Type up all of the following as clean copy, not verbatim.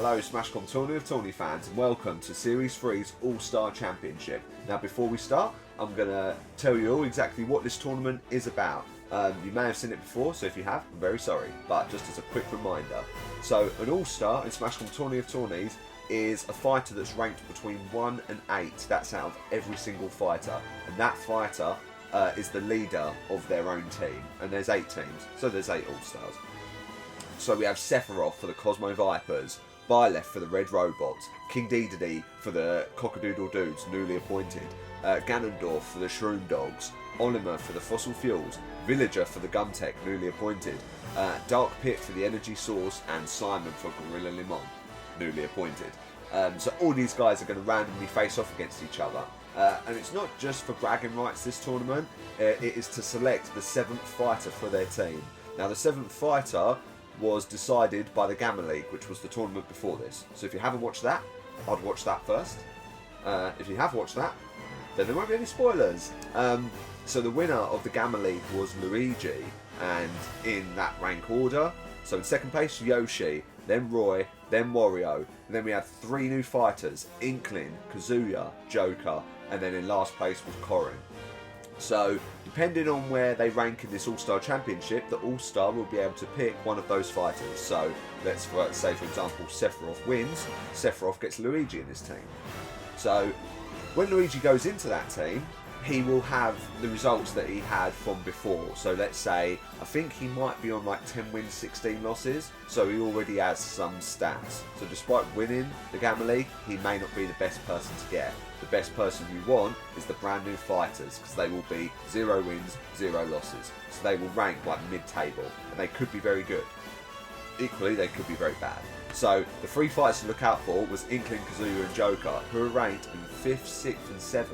Hello Smash Com Tourney of Tourney fans, and welcome to Series 3's All-Star Championship. Now before we start, I'm going to tell you all exactly what this tournament is about. You may have seen it before, so if you have, I'm very sorry, but just as a quick reminder. So an All-Star in Smash Com Tourney of Tourneys is a fighter that's ranked between 1 and 8. That's out of every single fighter, and that fighter is the leader of their own team, and there's 8 teams, so there's 8 All-Stars. So we have Sephiroth for the Cosmo Vipers, Byleth for the Red Robots, King Dedede for the Cockadoodle Dudes, newly appointed, Ganondorf for the Shroom Dogs, Olimar for the Fossil Fuels, Villager for the Gumtech, newly appointed, Dark Pit for the Energy Source, and Simon for Gorilla Limon, newly appointed. So all these guys are going to randomly face off against each other. And it's not just for bragging rights this tournament, it is to select the 7th fighter for their team. Now the 7th fighter was decided by the Gamma League, which was the tournament before this. So if you haven't watched that, I'd watch that first. If you have watched that, then there won't be any spoilers. So the winner of the Gamma League was Luigi, and in that rank order, so in second place Yoshi, then Roy, then Wario, and then we had 3 new fighters, Inkling, Kazuya, Joker, and then in last place was Corrin. So, depending on where they rank in this All-Star Championship, the All-Star will be able to pick one of those fighters. So, let's say for example Sephiroth wins, Sephiroth gets Luigi in his team. So, when Luigi goes into that team, he will have the results that he had from before. So let's say, I think he might be on like 10 wins, 16 losses, so he already has some stats. So despite winning the Gamma League, he may not be the best person to get. The best person you want is the brand new fighters, because they will be 0 wins, 0 losses. So they will rank like mid-table, and they could be very good. Equally, they could be very bad. So the 3 fighters to look out for was Inkling, Kazuya and Joker, who are ranked in 5th, 6th and 7th.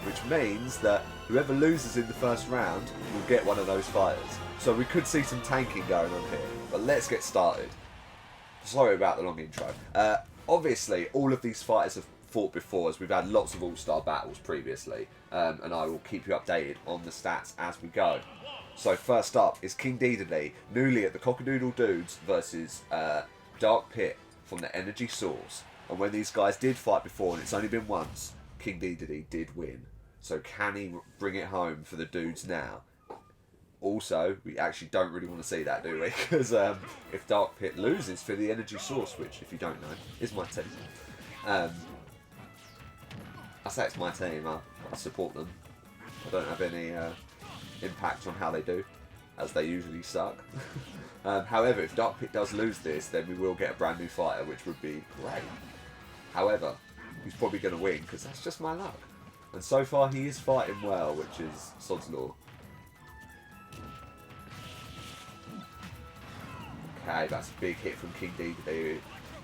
Which means that whoever loses in the first round will get one of those fighters. So we could see some tanking going on here. But let's get started. Sorry about the long intro. Obviously, all of these fighters have fought before, as we've had lots of All-Star battles previously. And I will keep you updated on the stats as we go. So first up is King Dedede, newly at the Cockadoodle Dudes versus Dark Pit from the Energy Source. And when these guys did fight before, and it's only been once, King Dedede did win. So can he bring it home for the dudes now? Also, we actually don't really want to see that, do we? Because if Dark Pit loses for the Energy Source, which, if you don't know, is my team. I say it's my team, I support them. I don't have any impact on how they do, as they usually suck. However, if Dark Pit does lose this, then we will get a brand new fighter, which would be great. However, he's probably going to win, because that's just my luck. And so far he is fighting well, which is sod's law. Okay, that's a big hit from King Dedede,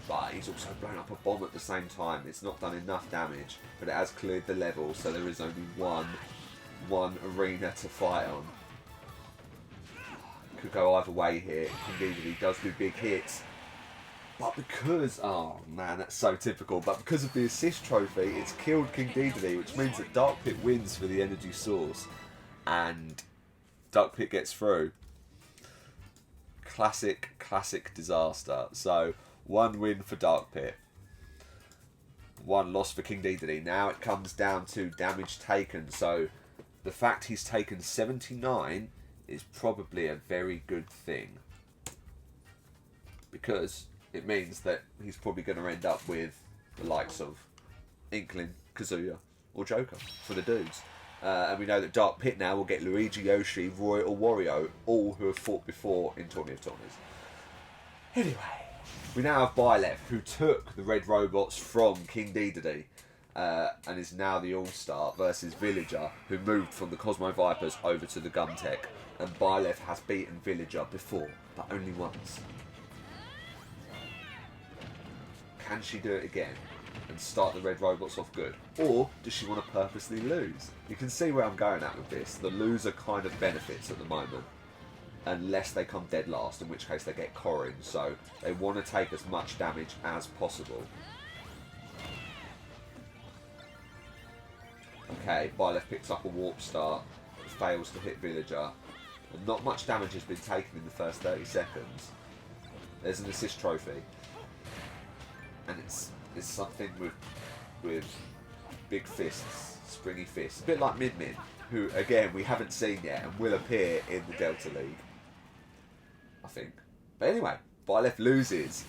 but he's also blown up a bomb at the same time. It's not done enough damage, but it has cleared the level, so there is only one arena to fight on. Could go either way here. King Dedede does do big hits. But because, oh man, that's so typical, but because of the assist trophy, it's killed King Dedede, which means that Dark Pit wins for the Energy Source, and Dark Pit gets through. Classic disaster. So, 1 win for Dark Pit, 1 loss for King Dedede. Now it comes down to damage taken, so the fact he's taken 79 is probably a very good thing, because it means that he's probably going to end up with the likes of Inkling, Kazuya, or Joker for the dudes. And we know that Dark Pit now will get Luigi, Yoshi, Roy, or Wario, all who have fought before in Tourney of Tourneys. Anyway, we now have Byleth, who took the Red Robots from King Dedede, and is now the All-Star, versus Villager, who moved from the Cosmo Vipers over to the Gumtech. And Byleth has beaten Villager before, but only once. Can she do it again and start the Red Robots off good? Or does she want to purposely lose? You can see where I'm going at with this. The loser kind of benefits at the moment, unless they come dead last, in which case they get Corrin. So they want to take as much damage as possible. Okay, Byleth picks up a Warp Star, fails to hit Villager. And not much damage has been taken in the first 30 seconds. There's an assist trophy. and it's something with big fists, springy fists, a bit like Min Min, who again we haven't seen yet and will appear in the Delta League, I think. But anyway, Byleth loses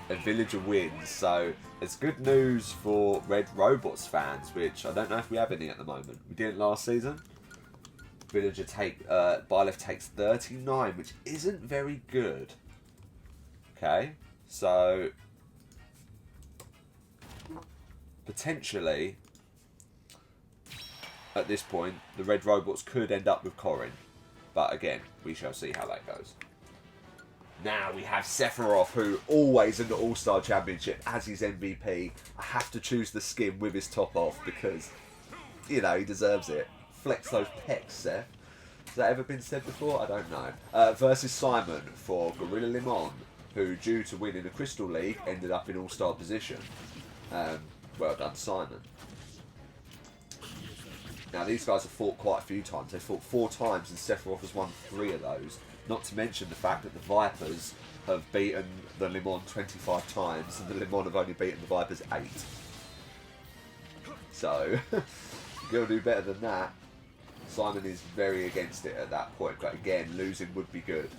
and Villager wins, so it's good news for Red Robots fans, which I don't know if we have any at the moment. We didn't last season. Byleth takes 39, which isn't very good. Okay, so potentially at this point the Red Robots could end up with Corrin, but again we shall see how that goes. Now we have Sephiroth, who always in the All-Star Championship as his MVP. I have to choose the skin with his top off because, you know, he deserves it. Flex those pecs, Seth. Has that ever been said before? I don't know. Versus Simon for Gorilla Limon, who, due to winning the Crystal League, ended up in All-Star position. Well done, Simon. Now, these guys have fought quite a few times. They fought 4 times, and Sephiroth has won 3 of those. Not to mention the fact that the Vipers have beaten the Limon 25 times, and the Limon have only beaten the Vipers 8. So, you've got to do better than that. Simon is very against it at that point, but again, losing would be good.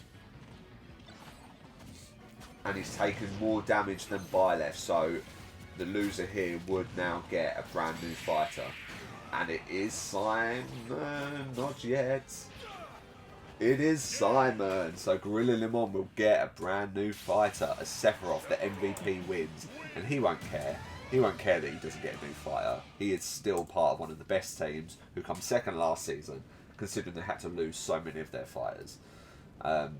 And he's taken more damage than Byleth, so the loser here would now get a brand new fighter. And it is Simon, not yet. It is Simon. So Gorilla Limon will get a brand new fighter as Sephiroth, the MVP, wins. And he won't care. He won't care that he doesn't get a new fighter. He is still part of one of the best teams who come second last season, considering they had to lose so many of their fighters. And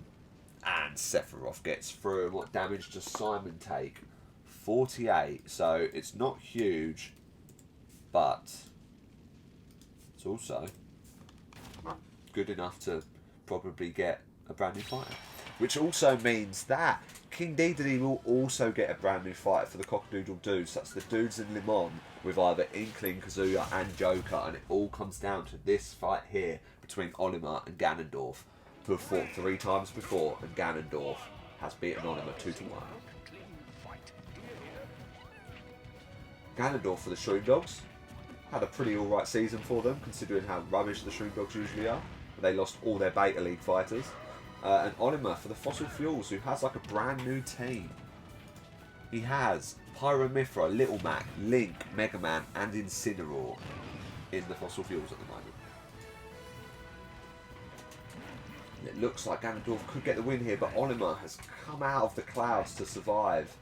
Sephiroth gets through. And what damage does Simon take? 48. So it's not huge, but it's also good enough to probably get a brand new fighter. Which also means that King Dedede will also get a brand new fighter for the Cockadoodle Dudes. That's the dudes in Limon with either Inkling, Kazuya and Joker. And it all comes down to this fight here between Olimar and Ganondorf, who have fought 3 times before, and Ganondorf has beaten Olimar 2-1. Ganondorf for the Shroom Dogs had a pretty alright season for them, considering how rubbish the Shroom Dogs usually are. They lost all their Beta League fighters. And Olimar for the Fossil Fuels, who has like a brand new team. He has Pyromithra, Little Mac, Link, Mega Man, and Incineroar in the Fossil Fuels at the moment. And it looks like Ganondorf could get the win here, but Olimar has come out of the clouds to survive.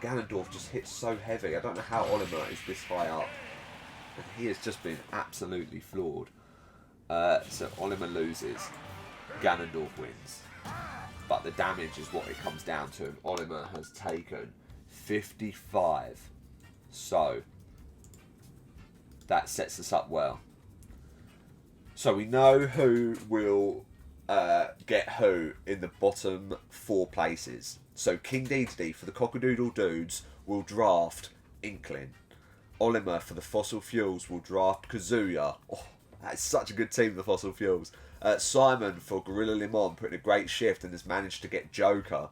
Ganondorf just hits so heavy. I don't know how Olimar is this high up. And he has just been absolutely floored. So Olimar loses, Ganondorf wins. But the damage is what it comes down to. And Olimar has taken 55. So that sets us up well. So we know who will get who in the bottom 4 places. So King Dedede for the Cockadoodle Dudes will draft Inkling. Olimar for the Fossil Fuels will draft Kazuya. Oh, that's such a good team, the Fossil Fuels. Simon for Gorilla Limon put in a great shift and has managed to get Joker.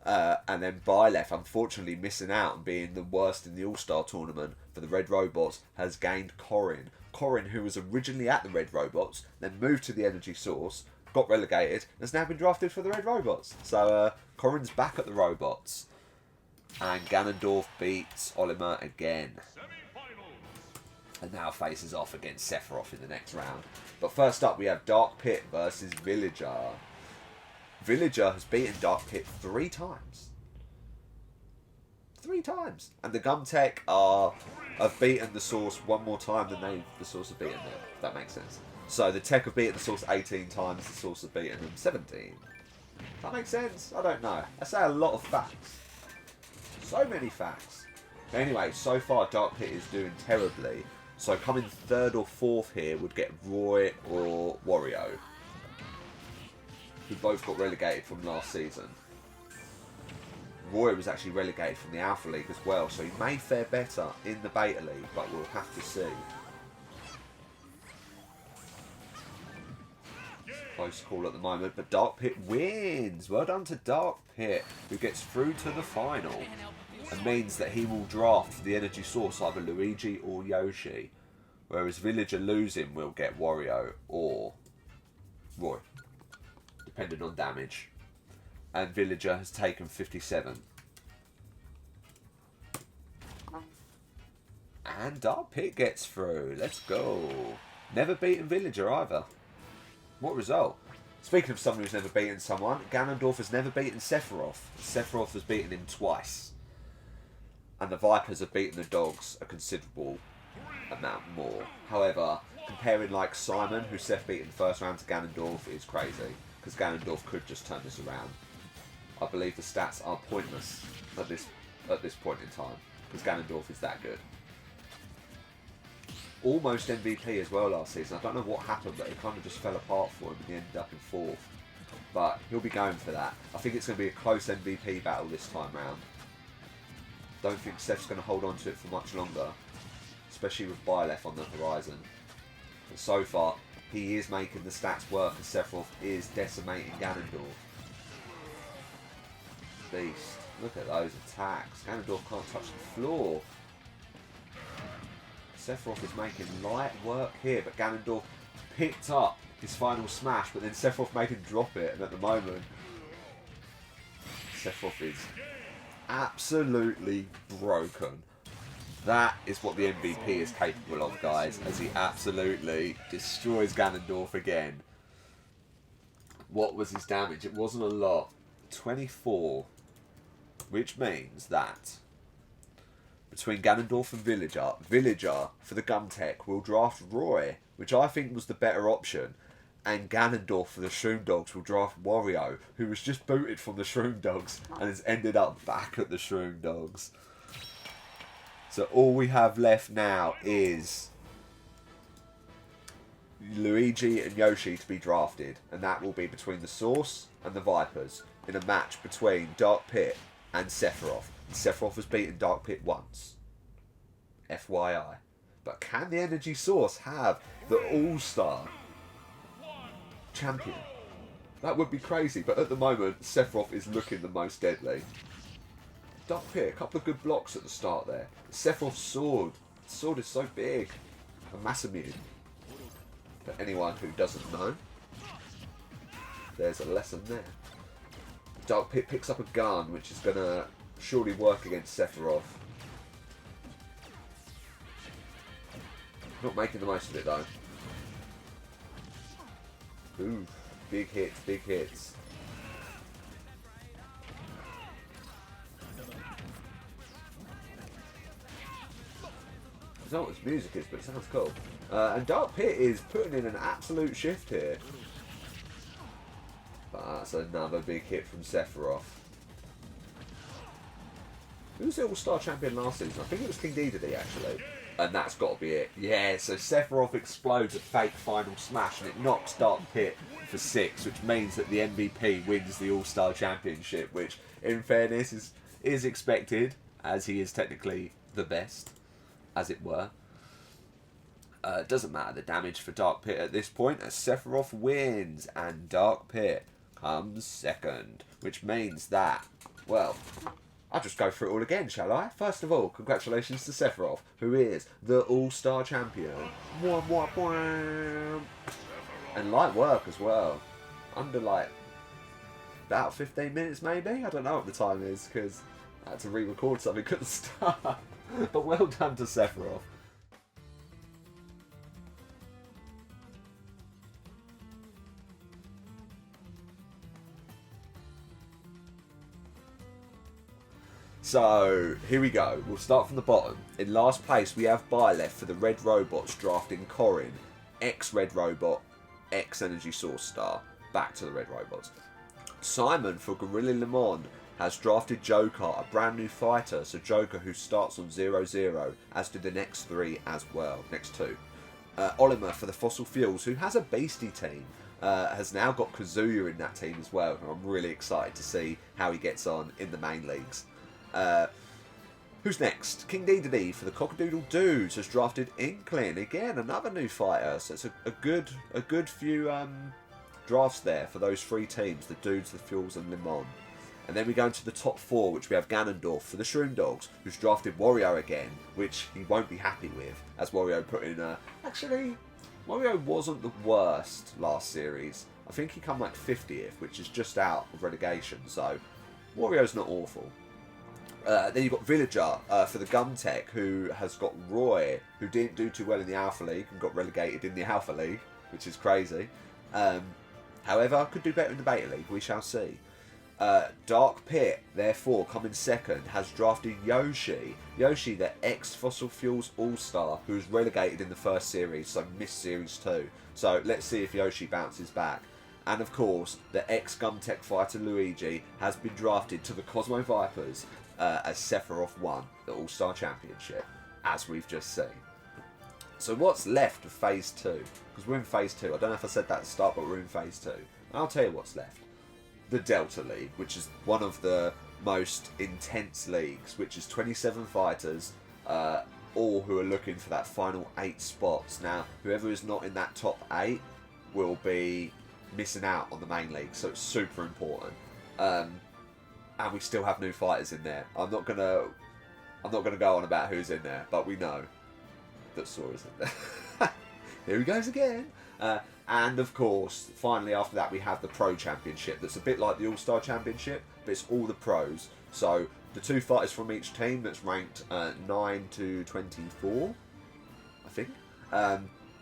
And then Byleth, unfortunately missing out and being the worst in the All-Star tournament for the Red Robots, has gained Corrin. Corrin, who was originally at the Red Robots, then moved to the Energy Source, got relegated, and has now been drafted for the Red Robots. So Corrin's back at the Robots. And Ganondorf beats Olimar again. And now faces off against Sephiroth in the next round. But first up we have Dark Pit versus Villager. Villager has beaten Dark Pit 3 times. 3 times. And the Gumtech have beaten the Source 1 more time than the Source have beaten them, if that makes sense. So the Tech have beaten the Source 18 times, the Source have beaten them 17. That makes sense? I don't know. I say a lot of facts. So many facts. Anyway, so far Dark Pit is doing terribly. So coming 3rd or 4th here would get Roy or Wario, who both got relegated from last season. Roy was actually relegated from the Alpha League as well, so he may fare better in the Beta League, but we'll have to see. close call at the moment, but Dark Pit wins. Well done to Dark Pit, who gets through to the final and means that he will draft for the energy source either Luigi or Yoshi, whereas Villager losing will get Wario or Roy, depending on damage. And Villager has taken 57. And Dark Pit gets through. Let's go. Never beaten Villager either. What result? Speaking of someone who's never beaten someone, Ganondorf has never beaten Sephiroth. Sephiroth has beaten him twice. And the Vipers have beaten the dogs a considerable amount more. However, comparing like Simon, who Seth beat in the first round, to Ganondorf is crazy. Because Ganondorf could just turn this around. I believe the stats are pointless at this point in time. Because Ganondorf is that good. Almost MVP as well last season. I don't know what happened, but it kind of just fell apart for him and he ended up in 4th. But he'll be going for that. I think it's going to be a close MVP battle this time round. Don't think Seth's going to hold on to it for much longer. Especially with Byleth on the horizon. But so far, he is making the stats work and Sephiroth is decimating Ganondorf. Beast. Look at those attacks. Ganondorf can't touch the floor. Sephiroth is making light work here, but Ganondorf picked up his final smash, but then Sephiroth made him drop it, and at the moment, Sephiroth is absolutely broken. That is what the MVP is capable of, guys, as he absolutely destroys Ganondorf again. What was his damage? It wasn't a lot. 24, which means that between Ganondorf and Villager, Villager for the gun tech will draft Roy, which I think was the better option, and Ganondorf for the Shroom Dogs will draft Wario, who was just booted from the Shroom Dogs and has ended up back at the Shroom Dogs. So all we have left now is Luigi and Yoshi to be drafted, and that will be between the Source and the Vipers in a match between Dark Pit and Sephiroth. Sephiroth has beaten Dark Pit once. FYI. But can the energy source have the all-star champion? That would be crazy, but at the moment, Sephiroth is looking the most deadly. Dark Pit, a couple of good blocks at the start there. Sephiroth's sword. The sword is so big. A Masamune. For anyone who doesn't know, there's a lesson there. Dark Pit picks up a gun, which is going to surely work against Sephiroth. Not making the most of it though. Ooh, big hits, big hits. I don't know what this music is, but it sounds cool. And Dark Pit is putting in an absolute shift here. But that's another big hit from Sephiroth. Who was the All-Star Champion last season? I think it was King Dedede, actually. And that's got to be it. Yeah, so Sephiroth explodes a fake final smash and it knocks Dark Pit for 6, which means that the MVP wins the All-Star Championship, which, in fairness, is expected, as he is technically the best, as it were. Doesn't matter the damage for Dark Pit at this point, as Sephiroth wins and Dark Pit comes second, which means that, well, I'll just go through it all again, shall I? First of all, congratulations to Sephiroth, who is the All-Star Champion. And light work as well. Under, like, about 15 minutes maybe? I don't know what the time is, because I had to re-record something at the start. But well done to Sephiroth. So, here we go. We'll start from the bottom. In last place, we have Byleth for the Red Robots drafting Corrin, ex-Red Robot, ex-Energy Source Star, back to the Red Robots. Simon for Gorilla Lemon has drafted Joker, a brand new fighter, so Joker who starts on 0-0, as do the next 3 as well, next 2. Olimer for the Fossil Fuels, who has a beastie team, has now got Kazuya in that team as well, who I'm really excited to see how he gets on in the main leagues. Who's next? King Dedede for the Cockadoodle Dudes has drafted Inkling, again another new fighter. So it's a good few drafts there for those 3 teams, the Dudes, the Fuels and Limon. And then we go into the top 4, which we have Ganondorf for the Shroom Dogs, who's drafted Wario again, which he won't be happy with, as Wario put in a... Actually, Wario wasn't the worst last series. I think he come like 50th, which is just out of relegation, so Wario's not awful. Then you've got Villager for the Gum Tech, who has got Roy, who didn't do too well in the Alpha League and got relegated in the Alpha League, which is crazy. However, could do better in the Beta League, we shall see. Dark Pit, therefore, coming second, has drafted Yoshi. Yoshi, the ex-Fossil Fuels All-Star, who was relegated in the first series, so missed Series 2. So let's see if Yoshi bounces back. And of course, the ex-Gumtech fighter Luigi has been drafted to the Cosmo Vipers as Sephiroth won the All-Star Championship, as we've just seen. So what's left of Phase 2? Because we're in Phase 2. I don't know if I said that at the start, but we're in Phase 2. And I'll tell you what's left. The Delta League, which is one of the most intense leagues, which is 27 fighters, all who are looking for that final 8 spots. Now, whoever is not in that top 8 will be missing out on the main league, so it's super important. And we still have new fighters in there. I'm not gonna go on about who's in there, but we know that Sora's in there. Here he goes again. And of course, finally after that we have the Pro Championship. That's a bit like the All-Star Championship, but it's all the pros. So the 2 fighters from each team that's ranked 9 to 24, I think.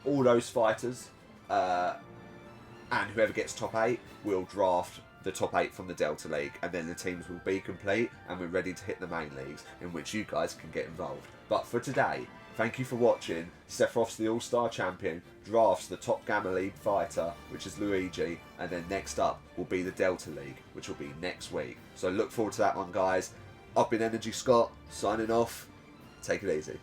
All those fighters, and whoever gets top 8 will draft the top 8 from the Delta League, and then the teams will be complete and we're ready to hit the main leagues, in which you guys can get involved. But for today, thank you for watching. Sephiroth's the All-Star Champion, drafts the top Gamma League fighter, which is Luigi, and then next up will be the Delta League, which will be next week. So look forward to that one, guys. I've been Energy Scott, signing off. Take it easy.